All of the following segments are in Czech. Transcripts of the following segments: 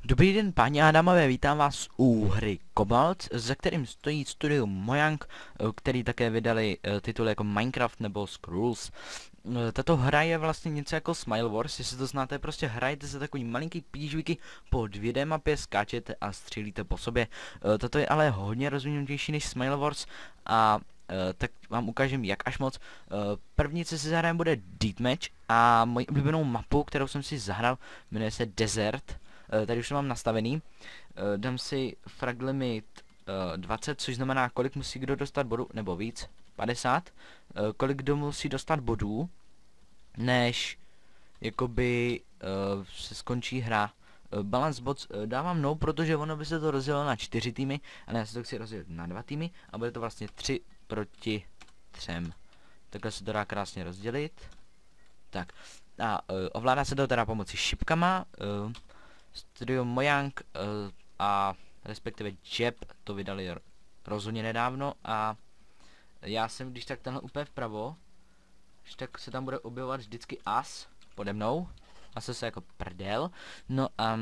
Dobrý den, páni a dámové, vítám vás u hry Cobalt, za kterým stojí studio Mojang, který také vydali tituly jako Minecraft nebo Skrulls. Tato hra je vlastně něco jako Smile Wars, jestli to znáte, prostě hrajete se takový malinký pížvíky po 2D mapě, skáčete a střílíte po sobě. Tato je ale hodně rozvinutější než Smile Wars a tak vám ukážem jak až moc. První, co si zahrajeme, bude Deathmatch a moji oblíbenou mapu, kterou jsem si zahrál, jmenuje se Desert. Tady už to mám nastavený. Dám si frag limit 20, což znamená, kolik musí kdo dostat bodů, nebo víc, 50. Kolik kdo musí dostat bodů, než jakoby se skončí hra. Balance bots dávám no, protože ono by se to rozdělilo na 4 týmy, ale já se to chci rozdělit na 2 týmy a bude to vlastně 3 proti 3. Takhle se to dá krásně rozdělit. Tak, a ovládá se to teda pomocí šipkama. Studio Mojang a respektive Jeb to vydali rozhodně nedávno a já jsem když tak tenhle úplně vpravo, když tak se tam bude objevovat vždycky as pode mnou a se jako prdel. No a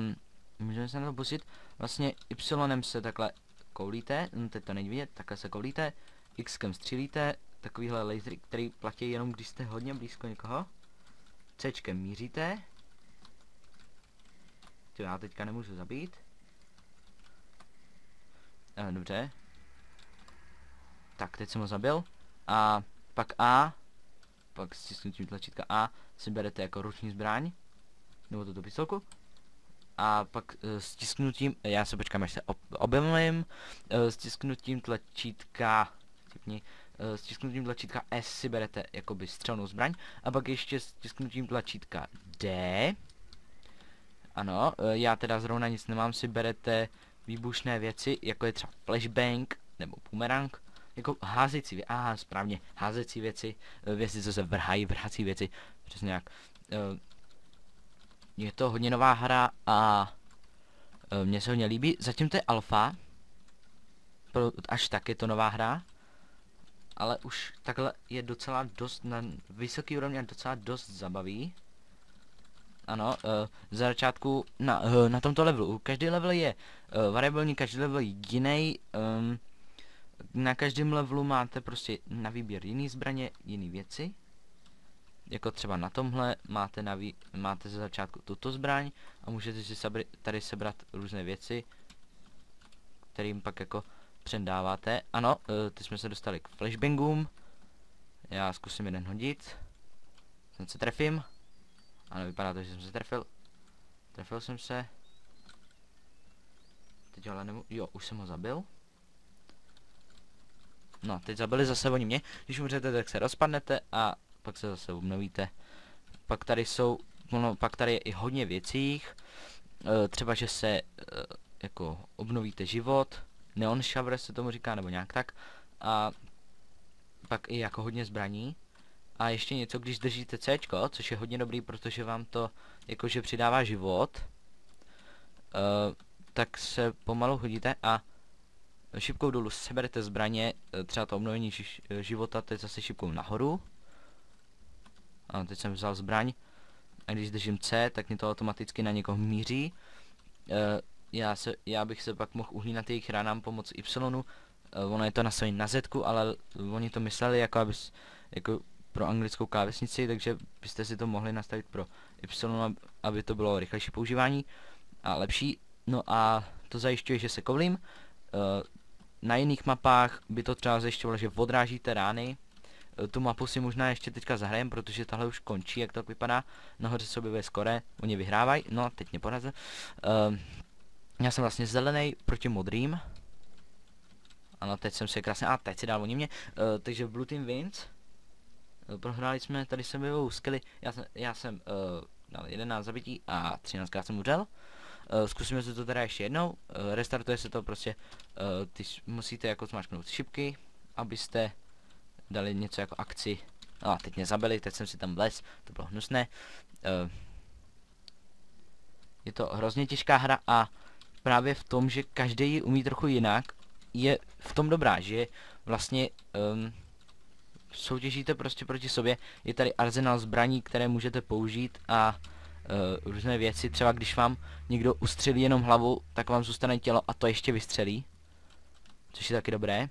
můžeme se na to pustit, vlastně Y se takhle koulíte, no teď to není vidět, takhle se koulíte, Xkem střílíte, takovýhle lasery, který platí jenom když jste hodně blízko někoho, Cčkem míříte. Já teďka nemůžu zabít. Dobře. Tak, teď jsem ho zabil. A pak A. Pak stisknutím tlačítka A si berete jako ruční zbraň. Nebo tuto pistolku. A pak stisknutím, já se počkám, až se objevím. Stisknutím tlačítka stisknutím tlačítka S si berete jakoby střelnou zbraň. A pak ještě stisknutím tlačítka D. Ano, já teda zrovna nic nemám, si berete výbušné věci, jako je třeba flashbang nebo boomerang, jako házecí věci, správně, házecí věci, věci, co se vrhají, vrhací věci, přesně jak. Je to hodně nová hra a mně se hodně líbí, zatím to je alfa, až tak je to nová hra, ale už takhle je docela dost na vysoký úrovni a docela dost zabaví. Ano, za začátku na tomto levelu. Každý level je variabilní, každý level je jiný. Na každém levelu máte prostě na výběr jiný zbraně, jiný věci. Jako třeba na tomhle máte za začátku tuto zbraň a můžete si tady sebrat různé věci, kterým pak jako předáváte. Ano, teď jsme se dostali k flashbangům. Já zkusím jeden hodit. Ten se trefím. Ano, vypadá to, že jsem se trefil. Trefil jsem se. Teď ale nemůžu. Jo, už jsem ho zabil. No, teď zabili zase oni mě. Když umřete, tak se rozpadnete a pak se zase obnovíte. Pak tady jsou, pak tady je i hodně věcí. Třeba, že se jako obnovíte život. Neon shower se tomu říká, nebo nějak tak. A pak i jako hodně zbraní. A ještě něco, když držíte C, což je hodně dobrý, protože vám to jakože přidává život, tak se pomalu hodíte a šipkou dolů seberete zbraně, třeba to obnovení života, teď zase šipkou nahoru. A teď jsem vzal zbraň a když držím C, tak mě to automaticky na někoho míří. Já bych se pak mohl uhlínat jejich ranám pomocí Y. Ono je to nastavené na Z, ale oni to mysleli jako pro anglickou klávesnici, takže byste si to mohli nastavit pro Y, aby to bylo rychlejší používání a lepší. No a to zajišťuje, že se koulím. Na jiných mapách by to třeba zajišťovalo, že odrážíte rány. Tu mapu si možná ještě teďka zahrajem, protože tahle už končí, jak to tak vypadá. Nahoře se objevuje skore, oni vyhrávají. No, teď mě porazil. Já jsem vlastně zelený proti modrým. Ano, teď jsem si krásně, teď si dal oni mě. Takže Blue Team wins. Prohráli jsme, tady se objevou skilly, já jsem dal 11 zabití a 13krát jsem umřel. Zkusíme si to teda ještě jednou, restartuje se to prostě, musíte jako zmáčknout šipky, abyste dali něco jako akci. No a teď mě zabili, teď jsem si tam vlez, to bylo hnusné. Je to hrozně těžká hra a právě v tom, že každý ji umí trochu jinak, je v tom dobrá, že vlastně soutěžíte prostě proti sobě. Je tady arzenál zbraní, které můžete použít a různé věci. Třeba když vám někdo ustřelí jenom hlavu, tak vám zůstane tělo a to ještě vystřelí. Což je taky dobré.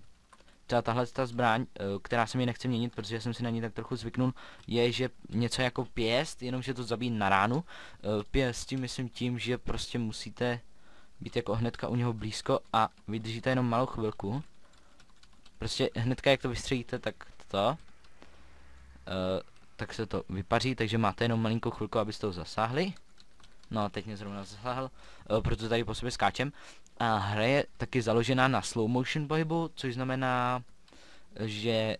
Třeba tahle ta zbraň, která se mi nechce měnit, protože jsem si na ní tak trochu zvyknul, je, že něco jako pěst, jenomže to zabíjí na ránu. Pěst tím myslím tím, že prostě musíte být jako hnedka u něho blízko a vydržíte jenom malou chvilku. Prostě hnedka jak to vystřelíte, tak tak se to vypaří, takže máte jenom malinkou chvilku, abyste ho zasáhli. No, teď mě zrovna zasáhl, proto tady po sobě skáčem. A hra je taky založená na slow motion pohybu, což znamená, že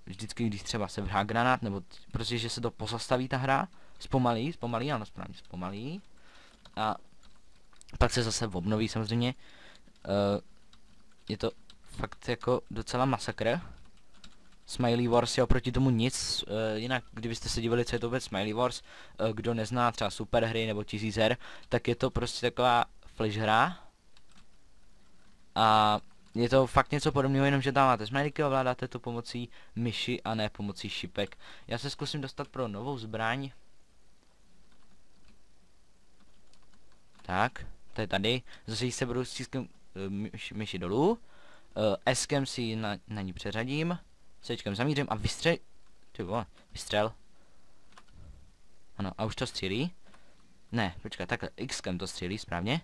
vždycky, když třeba se vrhá granát, nebo prostě, že se to pozastaví ta hra, zpomalí, ano, správně, zpomalí. A pak se zase obnoví samozřejmě. Je to fakt jako docela masakr. Smiley Wars je oproti tomu nic, jinak kdybyste se divili, co je to vůbec Smiley Wars, kdo nezná třeba super hry nebo 1000 her, tak je to prostě taková flash hra. A je to fakt něco podobného, jenom že tam máte smajlíky a ovládáte to pomocí myši a ne pomocí šipek. Já se zkusím dostat pro novou zbraň. Tak, to je tady. Zase se budu stiskem myši dolů. S-kem si na ní přeřadím. C-čkem zamířím a vystřel. Ano, a už to střílí. Ne, počkej, takhle, X-kem to střílí, správně.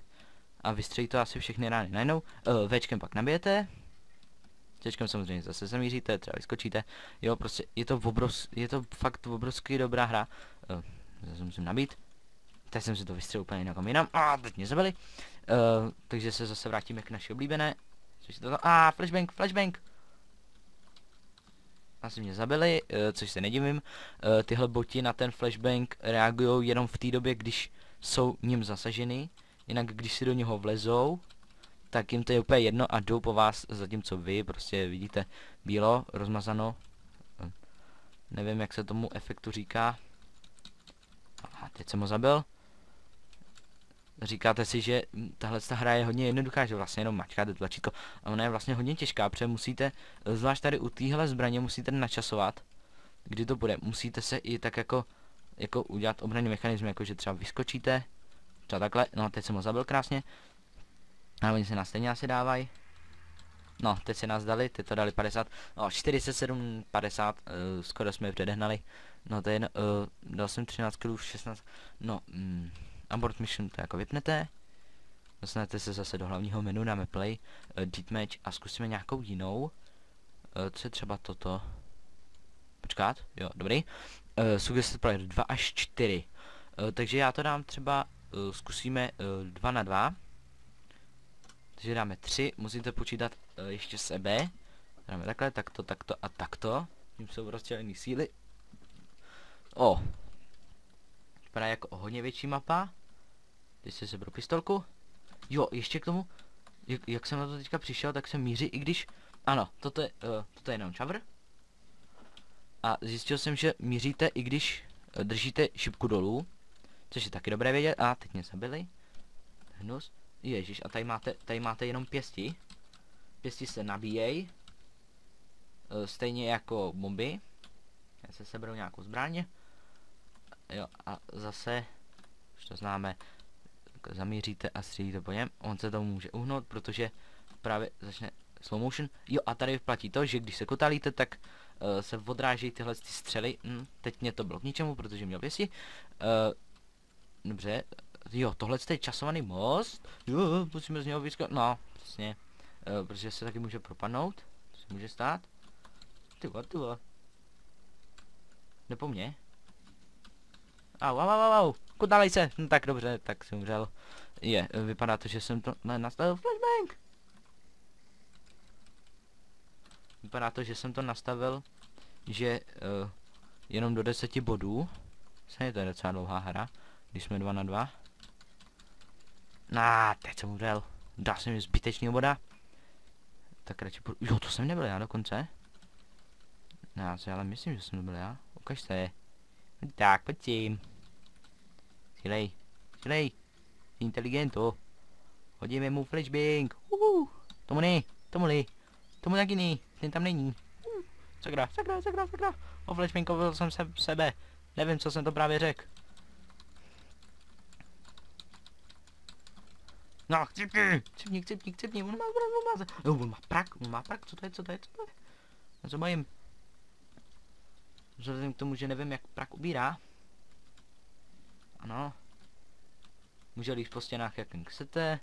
A vystřelí to asi všechny rány najednou. Včkem pak nabijete. Ččkem samozřejmě zase zamíříte, třeba vyskočíte. Jo, prostě je to fakt obrovský dobrá hra. Zase musím nabít. Teď jsem si to vystřelil úplně někam jinam. A teď mě zabili. Takže se zase vrátíme k naší oblíbené. Což je to... Flashbang. Asi mě zabili, což se nedivím. Tyhle boti na ten flashbang reagují jenom v té době, když jsou ním zasaženy. Jinak když si do něho vlezou, tak jim to je úplně jedno a jdou po vás, zatímco vy prostě vidíte bílo, rozmazano. Nevím, jak se tomu efektu říká. A teď jsem ho zabil. Říkáte si, že tahle hra je hodně jednoduchá, že vlastně jenom mačkáte tlačítko. A ona je vlastně hodně těžká, protože musíte, zvlášť tady u téhle zbraně, musíte načasovat, kdy to bude. Musíte se i tak jako udělat obranný mechanismy, jako že třeba vyskočíte. Třeba takhle, no teď jsem ho zabil krásně. A oni se nás stejně asi dávají. No, teď se nás dali, teď to dali 50. No, 47, 50, skoro jsme je předehnali. No to je, dal jsem 13 kg, 16. No, abort mission to jako vypnete. Dostanete se zase do hlavního menu, dáme play, deathmatch a zkusíme nějakou jinou. Co je třeba toto? Počkat, jo, dobrý. Suggested player 2 až 4. Takže já to dám třeba, zkusíme 2 na 2. Takže dáme 3, musíte počítat ještě sebe. Dáme takhle, takto a takto. Tím jsou rozdělené síly. O. Vypadá jako o hodně větší mapa. Teď se sebru pistolku. Jo, ještě k tomu, jak jsem na to teďka přišel, tak jsem míří, i když... Ano, toto je jenom čavr. A zjistil jsem, že míříte, i když držíte šipku dolů. Což je taky dobré vědět. A teď mě zabili. Hnus. Ježíš, a tady máte jenom pěsti. Pěsti se nabíjejí. Stejně jako bomby. Já se seberou nějakou zbraň. Jo, a zase, už to známe, zamíříte a střílíte po něm. On se tomu může uhnout, protože právě začne slow motion. Jo, a tady platí to, že když se kotálíte, tak se odrážejí tyhle střely. Teď mě to bylo k ničemu, protože měl pěsti. Dobře. Jo, tohle je časovaný most. Jo, musíme z něho vyskočit. No, přesně. Protože se taky může propadnout. To se může stát. Ty vole. Jde po mně. Au. Kudálej se. No tak dobře, tak jsem umřel. Vypadá to, že jsem to nastavil flashbang. Vypadá to, že jsem to nastavil, že jenom do 10 bodů. Je to docela dlouhá hra, když jsme 2 na 2. Teď jsem umřel. Dal jsem mi zbytečný boda. Tak radši jo, to jsem nebyl já dokonce. Já si ale myslím, že jsem to byl já. Ukaž se. Tak, pojď tím. Silej. Inteligento. Hodíme mu flashbang. Tomu taky ne. Ten tam není. Sakra. Oflešminkoval jsem sebe. Nevím, co jsem to právě řekl. No, cipni, on má prak, co to je? Já se bojím. Vzhledem k tomu, že nevím, jak prak ubírá. Ano. Může líst po stěnách, jak jen chcete.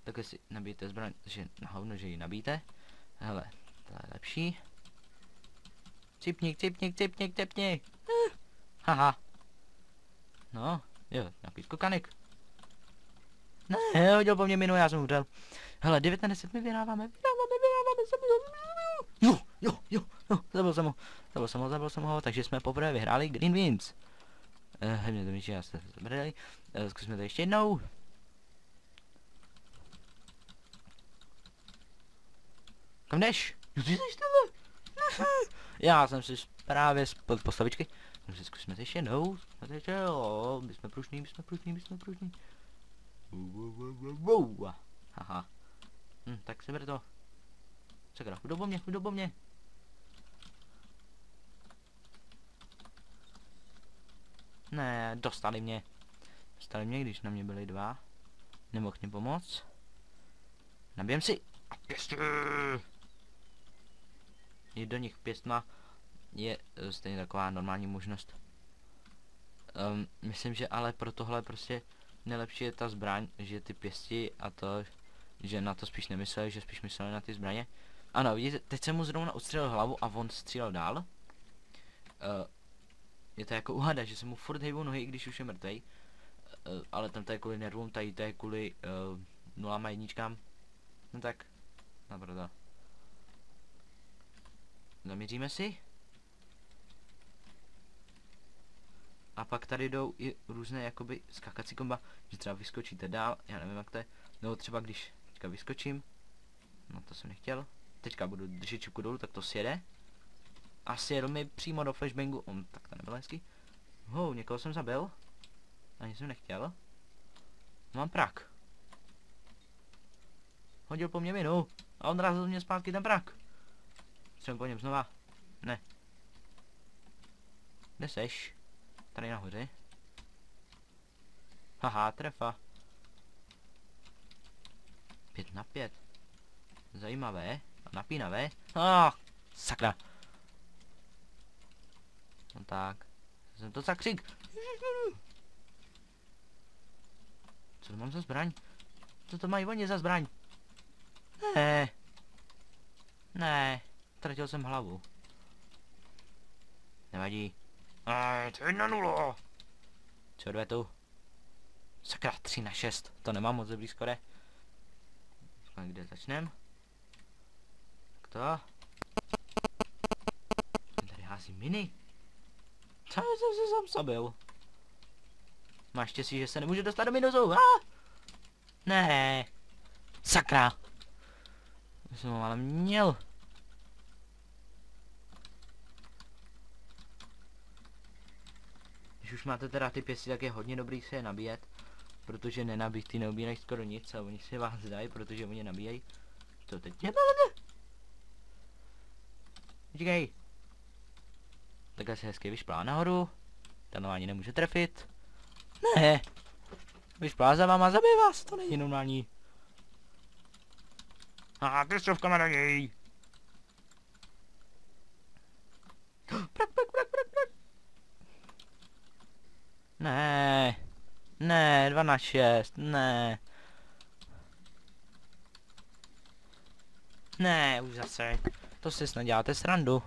Takhle si nabijete zbraň, že na hovno, že ji nabíte. Hele, to je lepší. Cipni. Haha. No, jo, nějaký skokanik. Ne, hodil po mně minu, já jsem umřel. Hele, 9 na 10 my vyhráváme. Jo, zabil jsem ho, takže jsme poprvé vyhráli Green Wins. Hlavně to míče, já jste zabrali. Zkusíme to ještě jednou. Kam jdeš? Já jsem si právě z postavičky. Takže zkusíme to ještě jednou. My jsme pružní. Haha. Tak seber to. Sakra, chudo po mně. Ne, dostali mě, když na mě byli 2. Nemohl mě pomoct. Nabijem si. A pěstí. Jít do nich pěstma je stejně taková normální možnost. Myslím, že ale pro tohle prostě nejlepší je ta zbraň, že ty pěsti a to, že na to spíš nemysleli, že spíš mysleli na ty zbraně. Ano, vidíte, teď jsem mu zrovna odstřelil hlavu a on střílel dál. Je to jako uhada, že se mu furt hejbou nohy, i když už je mrtvej. Ale tam to je kvůli nervům, tady to je kvůli nulám a jedničkám. No tak, naprosto. Zaměříme si. A pak tady jdou i různé jakoby skákací komba, že třeba vyskočíte dál, já nevím jak to je. Nebo třeba když teďka vyskočím, no to jsem nechtěl. Teďka budu držet čipku dolů, tak to sjede. A sjel mi přímo do flashbangu, tak to nebyl hezky. Někoho jsem zabil. Ani jsem nechtěl. Mám prak. Hodil po mně minu. A on razil mě zpátky ten prak. Jsem po něm znova. Ne. Kde seš? Tady nahoře. Haha, trefa. 5 na 5. Zajímavé a napínavé. Sakra. No tak. Jsem to zakřik. Co to mám za zbraň? Co to mají oni za zbraň? Ne. Tratil jsem hlavu. Nevadí. To je 1-0. Co odvetu? Sakra, 3 na 6. To nemám moc blízko, ne? Kde začnem? Tak to. Tady hází miny. Co jsem se sám zabil? Máš štěstí, že se nemůže dostat do minusu. Ne. Sakra. Jsem ho ale měl. Když už máte teda ty pěsti, tak je hodně dobrý se je nabíjet. Protože nenabitý neubírají skoro nic a oni si vás dají, protože oni nabíjejí. To teď nemáme. Počkej. Takhle se hezky vyšplá nahoru. Ten ani nemůže trefit. Ne. Vyšplá za váma, zabije vás, to není normální. Pěstovka na něj. Prak. Ne, 2 na 6, ne. Ne, už zase. To si snad děláte srandu.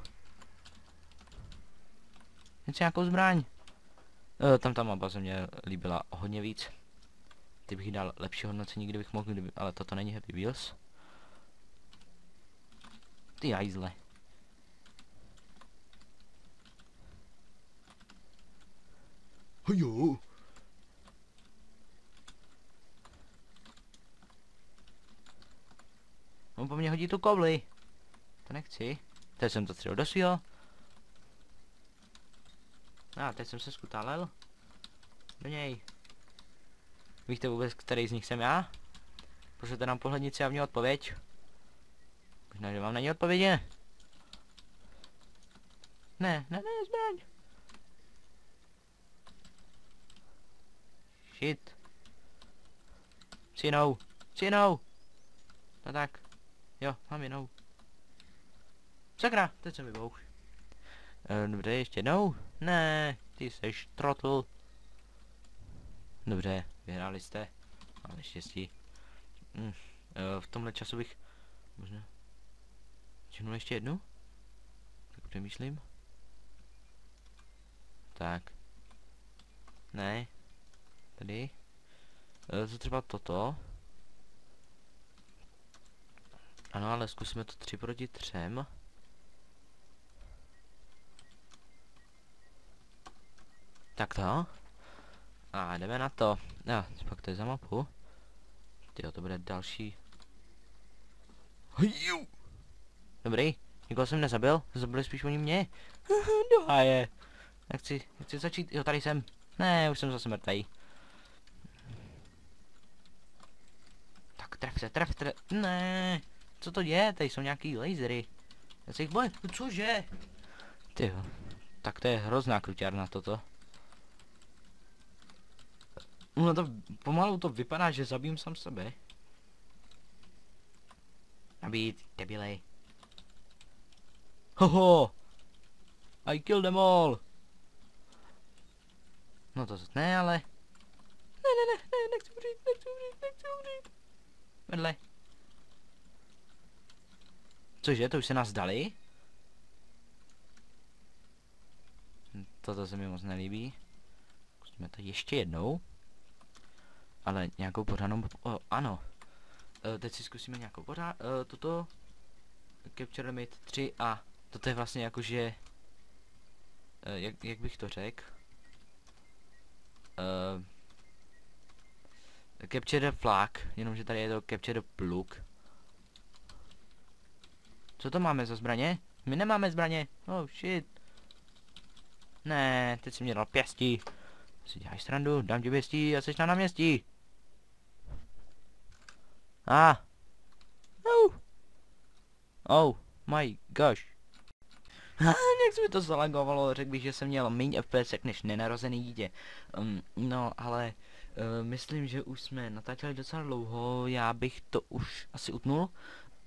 Něco nějakou zbraň. Tam ta mapa se mě líbila hodně víc. Ty bych dal lepší hodnocení, kdybych mohl, ale toto není Happy Wheels. Ty hajzle. Jo. On po mně hodí tu kouli. To nechci. Teď jsem to střelil do svýho. Teď jsem se skutálel. Do něj. Víte vůbec, který z nich jsem já? Pošlete nám pohlednici a v ní odpověď. Možná, že vám není odpovědi. Ne, ne, ne, zbraň. Shit. Chci jinou. No tak. Jo, mám jinou. Sakra, teď jsem vybouch. Dobře, ještě jednou. Ne, ty seš trotl. Dobře, vyhráli jste. Máme štěstí. V tomhle času bych možná činul ještě jednu. Tak přemýšlím. Tak. Ne. Tady. Co třeba toto? Ano, ale zkusíme to 3 proti 3. Tak to. A jdeme na to. Pak to je za mapu. Tyjo, to bude další. Dobrý, nikoho jsem nezabil, zabili spíš oni mě. Do háje. Chci začít, jo, tady jsem. Ne, už jsem zase mrtvej. Tak tref. Ne, co to je? Tady jsou nějaký lasery. Já se jich bojím, cože? Tyjo, tak to je hrozná kruťárna toto. No to pomalu to vypadá, že zabijím sám sebe. Nabít, debilej. Hoho! I killed them all! No to ne, ale... Ne, nechci umřít. Vedle. Cože, to už se nás dali? Toto se mi moc nelíbí. Zkusíme to ještě jednou. Ale nějakou pořádnou... ano. Teď si zkusíme nějakou toto... Capture limit 3 a toto je vlastně jakože... jak bych to řekl? Capture the flag, jenomže tady je to capture the plug. Co to máme za zbraně? My nemáme zbraně. Oh shit. Ne, teď si mě dal pěstí. Si děláš srandu, dám ti pěstí a jsi na náměstí. Oh my gosh. Jak se mi to zalagovalo, řekl bych, že jsem měl méně FPS než nenarozený dítě. No, ale myslím, že už jsme natáčeli docela dlouho, já bych to už asi utnul.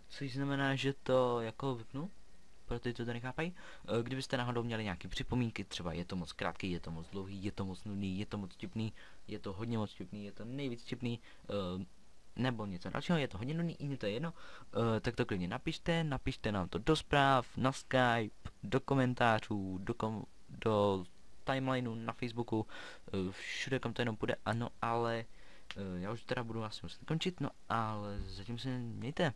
Což znamená, že to jako vypnu, pro ty, co to nechápají. Kdybyste náhodou měli nějaké připomínky, třeba je to moc krátký, je to moc dlouhý, je to moc nudný, je to moc vtipný, je to hodně moc vtipný, je to nejvíc vtipný, nebo něco dalšího, je to hodně nudný, i mě to je jedno, tak to klidně napište nám to do zpráv, na Skype, do komentářů, do timelineu na Facebooku, všude kam to jenom půjde, ano, ale já už teda budu asi muset končit, no ale zatím se mějte.